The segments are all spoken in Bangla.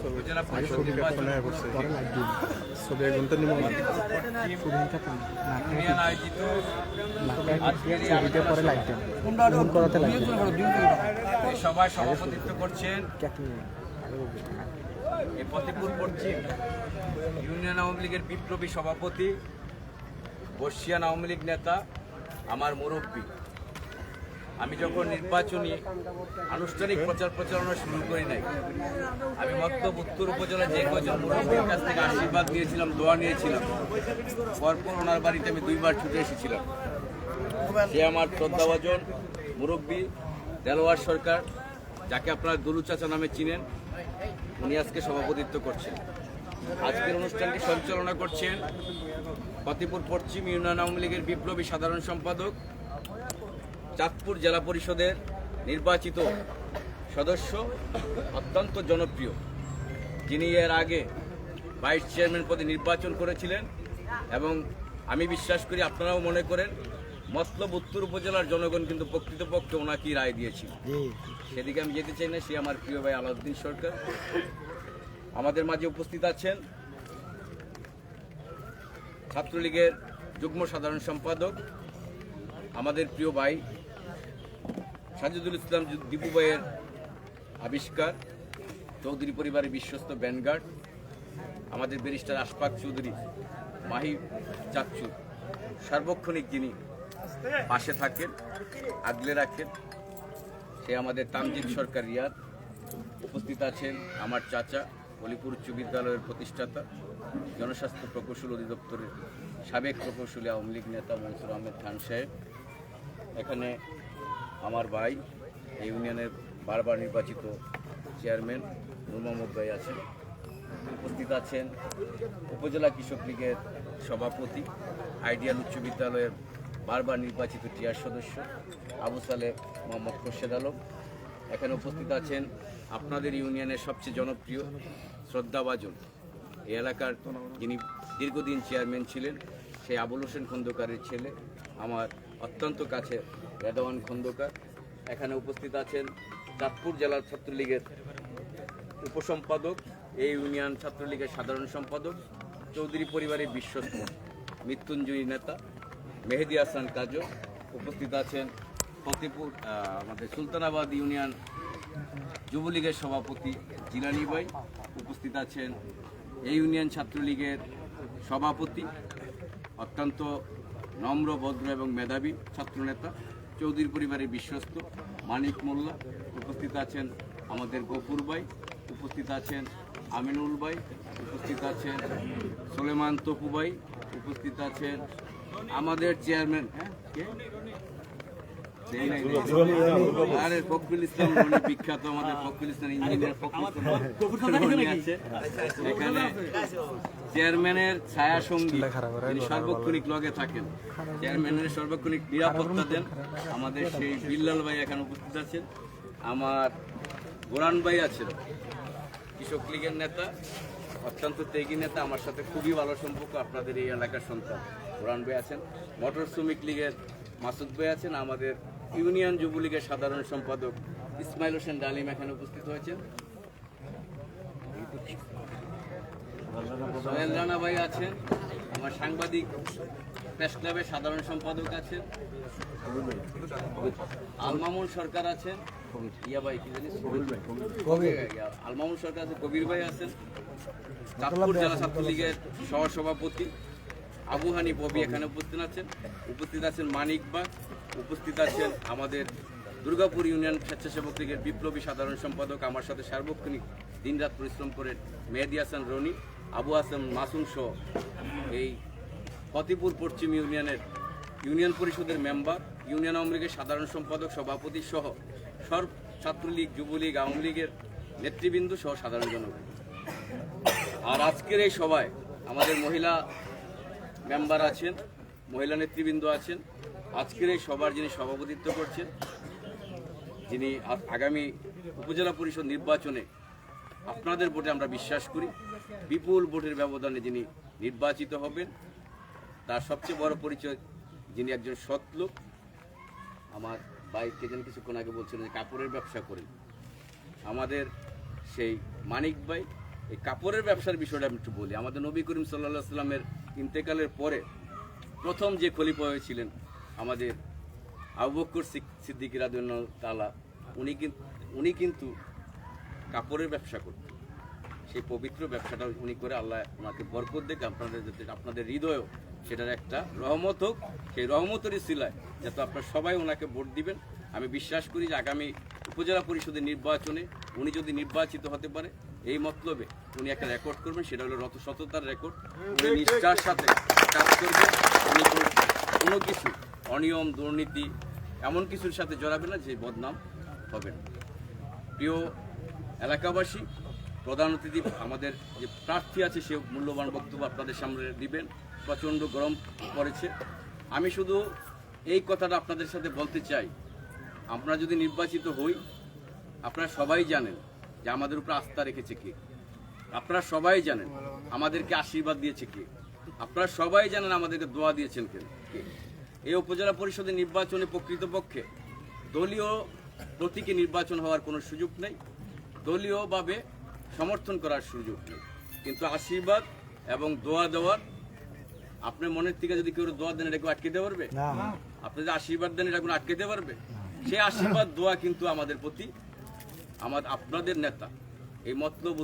উপজেলা পরিষদ নির্বাচন আয়োজিত সভায় সভাপতিত্ব করছেন এই ফতেপুর পশ্চিম ইউনিয়ন আওয়ামী লীগের বিপ্লবী সভাপতি, বর্ষিয়ান আওয়ামী লীগ নেতা, আমার মুরব্বী। আমি যখন নির্বাচনী আনুষ্ঠানিক প্রচারণা শুরু করি নাই, আমি মতলব উত্তর উপজেলার যে কজন মুরব্বীর কাছ থেকে আশীর্বাদ নিয়েছিলাম, দোয়া নিয়েছিলাম, পরপর ওনার বাড়িতে আমি 2 বার ছুটে এসেছিলাম। সে আমার শ্রদ্ধাভাজন মুরব্বী দেলোয়ার সরকার, যাকে আপনারা দুলু চাচা নামে চিনেন, উনি আজকে সভাপতিত্ব করছেন। আজকের অনুষ্ঠানটি সঞ্চালনা করছেন ফতেপুর পশ্চিম ইউনিয়ন আওয়ামী লীগের বিপ্লবী সাধারণ সম্পাদক, চাঁদপুর জেলা পরিষদের নির্বাচিত সদস্য, অত্যন্ত জনপ্রিয়, যিনি এর আগে ভাইস চেয়ারম্যান পদে নির্বাচন করেছিলেন এবং আমি বিশ্বাস করি আপনারাও মনে করেন মতলব উত্তর উপজেলার জনগণ কিন্তু প্রকৃতপক্ষে ওনাকেই রায় দিয়েছিল। সেদিকে আমি যেতে চাই না। সে আমার প্রিয় ভাই আলাউদ্দিন সরকার। আমাদের মাঝে উপস্থিত আছেন ছাত্রলীগের যুগ্ম সাধারণ সম্পাদক, আমাদের প্রিয় ভাই সাজিদুল ইসলাম দীপু ভাইয়ের আবিষ্কার, চৌধুরী পরিবারের বিশ্বস্ত ব্যানগার্ড, আমাদের ব্যারিস্টার আশফাক চৌধুরী, মাহি চাচ্চু, সার্বক্ষণিক যিনি পাশে থাকেন, আগলে রাখেন, সে আমাদের তামজিদ সরকার রিয়াদ। উপস্থিত আছেন আমার চাচা, অলিপুর উচ্চ বিদ্যালয়ের প্রতিষ্ঠাতা, জনস্বাস্থ্য প্রকৌশল অধিদপ্তরের সাবেক প্রকৌশলী আওয়ামী লীগ নেতা মনসুর আহমেদ খান সাহেব। এখানে আমার ভাই এই ইউনিয়নের বারবার নির্বাচিত চেয়ারম্যান নূর মোহাম্মদ ভাই আছেন। উপস্থিত আছেন উপজেলা কৃষক লীগের সভাপতি, আইডিয়াল উচ্চ বিদ্যালয়ের বারবার নির্বাচিত টিআর সদস্য আবু সালেহ মোহাম্মদ খোরশেদ আলম। এখানে উপস্থিত আছেন আপনাদের ইউনিয়নের সবচেয়ে জনপ্রিয় শ্রদ্ধাভাজন, এই এলাকার যিনি দীর্ঘদিন চেয়ারম্যান ছিলেন, সেই আবুল হোসেন খন্দকারের ছেলে, আমার অত্যন্ত কাছে রেদওয়ান খন্দকার। এখানে উপস্থিত আছেন চাঁদপুর জেলার ছাত্রলীগের উপসম্পাদক, এই ইউনিয়ন ছাত্রলীগের সাধারণ সম্পাদক, চৌধুরী পরিবারের বিশ্বস্ত মৃত্যুঞ্জয়ী নেতা মেহেদি হাসান কাজু। উপস্থিত আছেন ফতেপুর আমাদের সুলতানাবাদ ইউনিয়ন যুবলীগের সভাপতি জিলানি ভাই। উপস্থিত আছেন এই ইউনিয়ন ছাত্রলীগের সভাপতি, অত্যন্ত নম্র, ভদ্র এবং মেধাবী ছাত্রনেতা, চৌধুরী পরিবারের বিশ্বস্ত মানিক মোল্লা। উপস্থিত আছেন আমাদের গফুর ভাই, উপস্থিত আছেন আমিনুল ভাই, উপস্থিত আছেন সুলেমান তপু ভাই, উপস্থিত আছেন আমাদের চেয়ারম্যান ফখরুল ইসলাম রনি, বিখ্যাত আমাদের ফখরুল ইসলাম ইঞ্জিনিয়ার ফখরুল ইসলাম আছে। এখানে চেয়ারম্যানের ছায়া সঙ্গী, যিনি সার্বক্ষণিক লগে থাকেন, চেয়ারম্যানের সর্বক্ষণিক নিরাপত্তা দেন, আমাদের সেই বিল্লাল ভাই এখানে উপস্থিত আছেন। আমার গোরান ভাই আছেন, কৃষক লীগের নেতা, অত্যন্ত ত্যাগী নেতা, আমার সাথে খুবই ভালো সম্পর্ক, আপনাদের এই এলাকার সন্তান গোরান ভাই আছেন। মোটর শ্রমিক লীগের মাসুদ ভাই আছেন। আমাদের ইউনিয়ন যুবলীগের সাধারণ সম্পাদক ইসমাইল হোসেন ডালিম এখানে উপস্থিত হয়েছেন। সোহেল রানা ভাই আছেন। আমার সাংবাদিক প্রেস ক্লাবের সাধারণ সম্পাদক আছেন আলমামুন সরকার আছেন, আলমামুন সরকার আছেন, কবির ভাই আছেন। চাঁদপুর জেলা ছাত্রলীগের সহসভাপতি আবু হানি ববি এখানে উপস্থিত আছেন। উপস্থিত আছেন মানিক বাগ। উপস্থিত আছেন আমাদের দুর্গাপুর ইউনিয়ন স্বেচ্ছাসেবক লীগের বিপ্লবী সাধারণ সম্পাদক, আমার সাথে সার্বক্ষণিক দিনরাত পরিশ্রম করেন মেহেদি হাসান রনি, আবু হাসান মাসুম সহ এই ফতেপুর পশ্চিম ইউনিয়নের ইউনিয়ন পরিষদের মেম্বার, ইউনিয়ন আওয়ামী লীগের সাধারণ সম্পাদক, সভাপতি সহ সব ছাত্রলীগ, যুবলীগ, আওয়ামী লীগের নেতৃবৃন্দ সহ সাধারণ জনগণ। আর আজকের এই সভায় আমাদের মহিলা মেম্বার আছেন, মহিলা নেতৃবৃন্দ আছেন। আজকের এই সভার যিনি সভাপতিত্ব করছেন, যিনি আগামী উপজেলা পরিষদ নির্বাচনে আপনাদের ভোটে আমরা বিশ্বাস করি বিপুল ভোটের ব্যবধানে যিনি নির্বাচিত হবেন, তার সবচেয়ে বড় পরিচয় যিনি একজন সৎ লোক। আমার ভাইকে যেন কিছুক্ষণ আগে বলছিলেন যে কাপড়ের ব্যবসা করেন, আমাদের সেই মানিক ভাই এই কাপড়ের ব্যবসার বিষয়টা আমি একটু বলি। আমাদের নবী করিম সাল্লাল্লাহু আলাইহি সাল্লামের ইন্তেকালের পরে প্রথম যে খলিফা হয়েছিলেন আমাদের আবু বকর সিদ্দিক রাদিয়াল্লাহু তাআলা, উনি কিন্তু কাপড়ের ব্যবসা করতেন। সেই পবিত্র ব্যবসাটা উনি করে আল্লাহ ওনাকে বরকত দেখ, আপনাদের হৃদয়েও সেটার একটা রহমত হোক। সেই রহমতের সিলায় যাতে আপনারা সবাই ওনাকে ভোট দিবেন। আমি বিশ্বাস করি যে আগামী উপজেলা পরিষদের নির্বাচনে উনি যদি নির্বাচিত হতে পারে, এই মতলবে উনি একটা রেকর্ড করবেন, সেটা হলো সততার রেকর্ড। উনি নিষ্ঠার সাথে কাজ করবেন, উনি কোনো কিছু অনিয়ম দুর্নীতি এমন কিছুর সাথে জড়াবে না যে বদনাম হবে না। প্রিয় এলাকাবাসী, প্রধান অতিথি আমাদের যে প্রার্থী আছে সে মূল্যবান বক্তব্য আপনাদের সামনে দিবেন। প্রচণ্ড গরম পড়েছে। আমি শুধু এই কথাটা আপনাদের সাথে বলতে চাই, আমরা যদি নির্বাচিত হই, আপনারা সবাই জানেন যে আমাদের উপর আস্থা রেখেছে কে, আপনারা সবাই জানেন আমাদেরকে আশীর্বাদ দিয়েছে কে, আপনারা সবাই জানেন আমাদেরকে দোয়া দিয়েছেন কে। এই উপজেলা পরিষদের নির্বাচনে প্রকৃতপক্ষে দলীয় প্রতীকে নির্বাচন হওয়ার কোনো সুযোগ নেই, দলীয়ভাবে সমর্থন করার সুযোগ নেই, কিন্তু আশীর্বাদ এবং দোয়া দেওয়ার, আপনার মনের থেকে যদি কেউ দোয়া দেন এটা কেউ আটকে দিতে পারবে? আপনি যদি আশীর্বাদ দেন এটা কোনো আটকে দিতে পারবে? সেই আশীর্বাদ দোয়া কিন্তু আমাদের প্রতি আপনাদের নেতা এই মতলব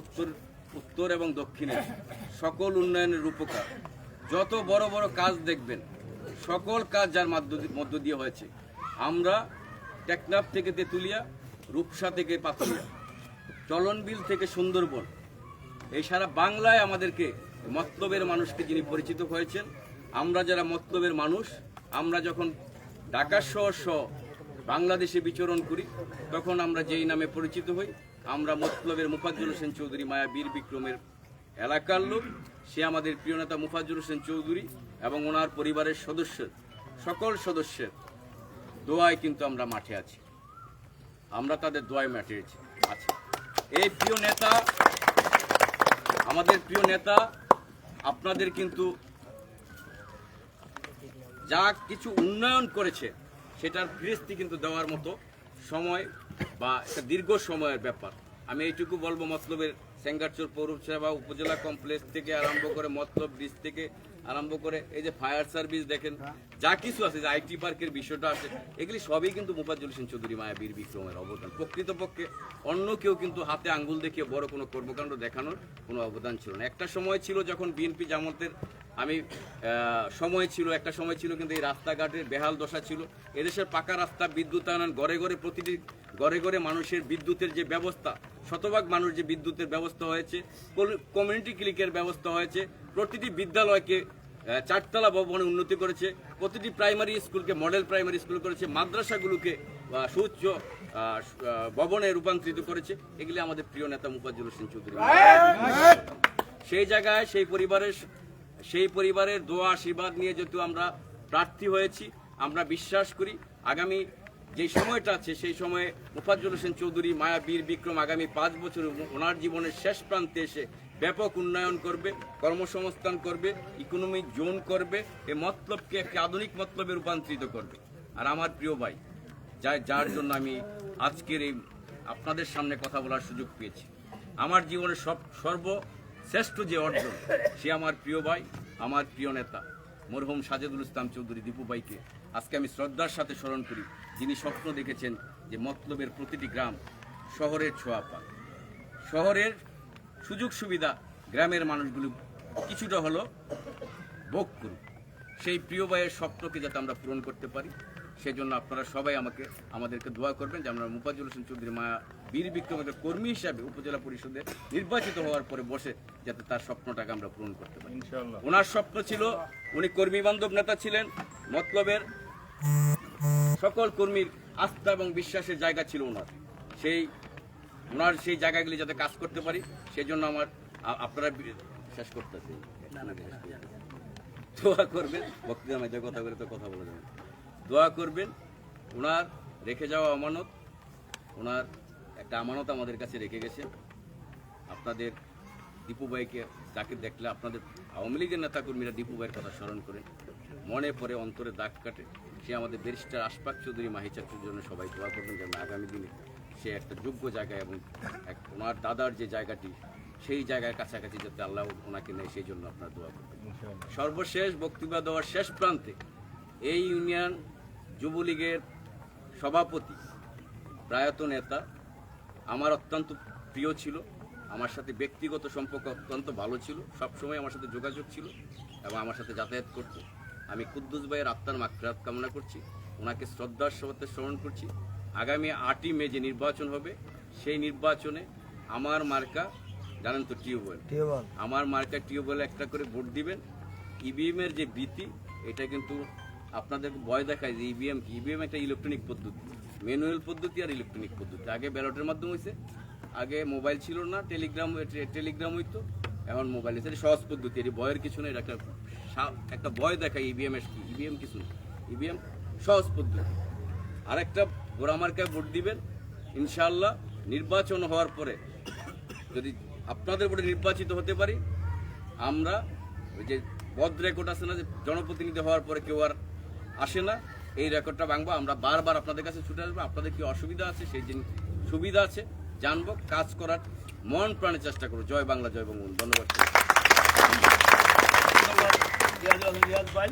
উত্তর এবং দক্ষিণের সকল উন্নয়নের রূপকার। যত বড় বড় কাজ দেখবেন, সকল কাজ যার মধ্য দিয়ে হয়েছে। আমরা টেকনাফ থেকে তেঁতুলিয়া, রূপসা থেকে পাতুলিয়া, চলনবিল থেকে সুন্দরবন, এই সারা বাংলায় আমাদেরকে মতলবের মানুষকে যিনি পরিচিত হয়েছেন। আমরা যারা মতলবের মানুষ, আমরা যখন ঢাকা শহর সহ বাংলাদেশে বিচরণ করি, তখন আমরা যেই নামে পরিচিত হই, আমরা মতলবের মুফাজ্জল হোসেন চৌধুরী মায়া বীর বিক্রমের এলাকার লোক। সে আমাদের প্রিয় নেতা মুফাজ্জল হোসেন চৌধুরী এবং ওনার পরিবারের সকল সদস্যের দোয়ায় কিন্তু আমরা মাঠে আছি, আমরা তাদের দোয়ায় মাঠে আছি। এই প্রিয় নেতা, আমাদের প্রিয় নেতা আপনাদের কিন্তু যা কিছু উন্নয়ন করেছে সেটার ফিরিস্তি কিন্তু দেওয়ার মতো সময় বা একটা দীর্ঘ সময়ের ব্যাপার। আমি এইটুকু বলবো, মতলবের সেঙ্গারচর পৌরসভা উপজেলা কমপ্লেক্স থেকে আরম্ভ করে মতলব ব্রিজ থেকে আরম্ভ করে এই যে ফায়ার সার্ভিস দেখেন, যা কিছু আছে, যে আইটি পার্কের বিষয়টা আছে, এগুলি সবই কিন্তু মুফাজ্জল হোসেন চৌধুরী মায়া বীর বিক্রমের অবদান। প্রকৃতপক্ষে অন্য কেউ কিন্তু হাতে আঙ্গুল দেখিয়ে বড় কোনো কর্মকাণ্ড দেখানোর কোনো অবদান ছিল না। একটা সময় ছিল যখন বিএনপি জামাতের একটা সময় ছিল কিন্তু এই রাস্তাঘাটের বেহাল দশা ছিল। এদেশের পাকা রাস্তা, বিদ্যুতায়ন, প্রতিটি ঘরে ঘরে মানুষের বিদ্যুতের যে ব্যবস্থা, শতভাগ মানুষ যে বিদ্যুতের ব্যবস্থা হয়েছে, কমিউনিটি ক্লিনিকের ব্যবস্থা হয়েছে, প্রতিটি বিদ্যালয়কে 4তলা ভবনে উন্নতি করেছে, প্রতিটি প্রাইমারি স্কুলকে মডেল প্রাইমারি স্কুল করেছে, মাদ্রাসাগুলোকে সুউচ্চ ভবনে রূপান্তরিত করেছে। এগুলি আমাদের প্রিয় নেতা মুফাজ্জল হোসেন চৌধুরী। সেই জায়গায় সেই পরিবারের দোয়া আশীর্বাদ নিয়ে যেহেতু আমরা প্রার্থী হয়েছি, আমরা বিশ্বাস করি আগামী যে সময়টা আছে সেই সময়ে মুফাজ্জল হোসেন চৌধুরী মায়া বীর বিক্রম আগামী 5 বছর ওনার জীবনের শেষ প্রান্তে এসে ব্যাপক উন্নয়ন করবে, কর্মসংস্থান করবে, ইকোনমিক জোন করবে, এই মতলবকে একটি আধুনিক মতলবে রূপান্তরিত করবে। আর আমার প্রিয় ভাই, যার জন্য আমি আজকের এই আপনাদের সামনে কথা বলার সুযোগ পেয়েছি, আমার জীবনের সর্বশ্রেষ্ঠ যে অর্জন, সে আমার প্রিয় ভাই, আমার প্রিয় নেতা মরহুম সাজেদুল ইসলাম চৌধুরী দীপু ভাইকে আজকে আমি শ্রদ্ধার সাথে স্মরণ করি, যিনি স্বপ্ন দেখেছেন যে মতলবের প্রতিটি গ্রাম শহরের ছোঁয়া পাক, শহরের সুযোগ সুবিধা গ্রামের মানুষগুলো কিছুটা হলো ভোগ করুক। সেই প্রিয় ভাইয়ের স্বপ্নকে যাতে আমরা পূরণ করতে পারি, সেজন্য আপনারা সবাই আমাদেরকে দোয়া করবেন যে আমরা মুফাজ্জল হোসেন চৌধুরী মায়া বীর বিক্রমের কর্মী হিসাবে উপজেলা পরিষদে নির্বাচিত হওয়ার পরে বসে যাতে তার স্বপ্নটাকে আমরা পূরণ করতে পারি। ওনার স্বপ্ন ছিল, উনি কর্মী বান্ধব নেতা ছিলেন, মতলবের সকল কর্মীর আস্থা এবং বিশ্বাসের জায়গা ছিল ওনার। সেই ওনার সেই জায়গাগুলি যাতে কাজ করতে পারি সেই জন্য আমার আপনারা শেষ করতেছি দোয়া করবেন। বক্তৃতার মধ্যে কথা বলে তো কথা বলা যাবে, দোয়া করবেন। ওনার রেখে যাওয়া আমানত, ওনার একটা আমানত আমাদের কাছে রেখে গেছেন। আপনাদের দীপু ভাইকে যাকে দেখলে আপনাদের আওয়ামী লীগের নেতাকর্মীরা দীপু ভাইয়ের কথা স্মরণ করেন, মনে পড়ে, অন্তরে দাগ কাটে। সে আমাদের ব্যারিস্টার আশফাক চৌধুরী মাহি চাচুর জন্য সবাই দোয়া করবেন যেন আগামী দিনে সে একটা যোগ্য জায়গায় এবং ওনার দাদার যে জায়গাটি সেই জায়গায় কাছাকাছি যাতে আল্লাহ ওনাকে নেয় সেই জন্য আপনার দোয়া করবেন। সর্বশেষ বক্তব্য দেওয়ার শেষ প্রান্তে এই ইউনিয়ন যুবলীগের সভাপতি, প্রয়াত নেতা, আমার অত্যন্ত প্রিয় ছিল, আমার সাথে ব্যক্তিগত সম্পর্ক অত্যন্ত ভালো ছিল, সবসময় আমার সাথে যোগাযোগ ছিল এবং আমার সাথে যাতায়াত করত। আমি কুদ্দুস ভাইয়ের আত্মার মাগফিরাত কামনা করছি, ওনাকে শ্রদ্ধার সাথে স্মরণ করছি। আগামী 8ই মে যে নির্বাচন হবে সেই নির্বাচনে আমার মার্কা জানেন তো টিউবওয়েল, আমার মার্কা টিউবওয়েলে একটা করে ভোট দিবেন। ইভিএমের যে ভীতি এটা কিন্তু আপনাদের ভয় দেখায় যে ইভিএম কি, ইভিএম একটা ইলেকট্রনিক পদ্ধতি, ম্যানুয়াল পদ্ধতি আর ইলেকট্রনিক পদ্ধতি। আগে ব্যালটের মাধ্যমে হয়েছে, আগে মোবাইল ছিল না, টেলিগ্রাম হইতো, এখন মোবাইল হয়েছে। সহজ পদ্ধতি, এর ভয়ের কিছু নেই। একটা ভয় দেখায় ইভিএম কি, ইভিএম কিছু না, ইভিএম সহজ পদ্ধতি। আর একটা গোড়া মার্কায় ভোট দিবেন ইনশাআল্লাহ। নির্বাচন হওয়ার পরে যদি আপনাদের ভোটে নির্বাচিত হতে পারি, আমরা ওই যে বদ রেকর্ড আছে না যে জনপ্রতিনিধি হওয়ার পরে কেউ আর আসে না, এই রেকর্ডটা ভাঙবো। আমরা বারবার আপনাদের কাছে ছুটে আসবো, আপনাদের কি অসুবিধা আছে সেই যে সুবিধা আছে জানবো, কাজ করার মন প্রাণে চেষ্টা করবো। জয় বাংলা, জয় বঙ্গবন্ধু। ধন্যবাদ। রিয়াজ ভাই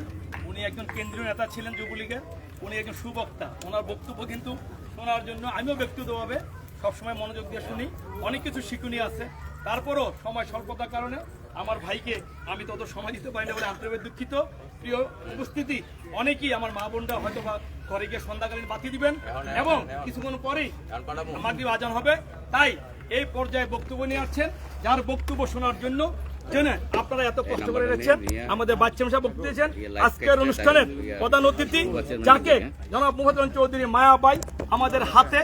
উনি একজন কেন্দ্রীয় নেতা ছিলেন যুবলীগের, উনি একজন সুবক্তা। ওনার বক্তব্য কিন্তু শোনার জন্য আমিও ব্যক্তিগতভাবে সবসময় মনোযোগ দিয়ে শুনি, অনেক কিছু শিক্ষণীয় আছে। তারপরও সময় স্বল্পতার কারণে আমার ভাইকে আমি তত সময় দিতে পারি না বলে আন্তরিক দুঃখিত। প্রিয় উপস্থিতি, অনেকেই আমার মা বোনরা হয়তো ঘরে গিয়ে সন্ধ্যাকালীন বাতি দিবেন এবং কিছুক্ষণ পরেই মাগরিব আজান হবে। তাই এই পর্যায়ে বক্তব্য নিয়ে আসছেন, যার বক্তব্য শোনার জন্য জেনে আপনারা এত কষ্ট করে রেখেছেন। আমাদের বাচ্চা মশাই বক্তব্য দিয়েছেন। আজকের অনুষ্ঠানের প্রধান অতিথি যাকে জনাব মুফাজ্জল চৌধুরী মায়াবাই আমাদের হাতে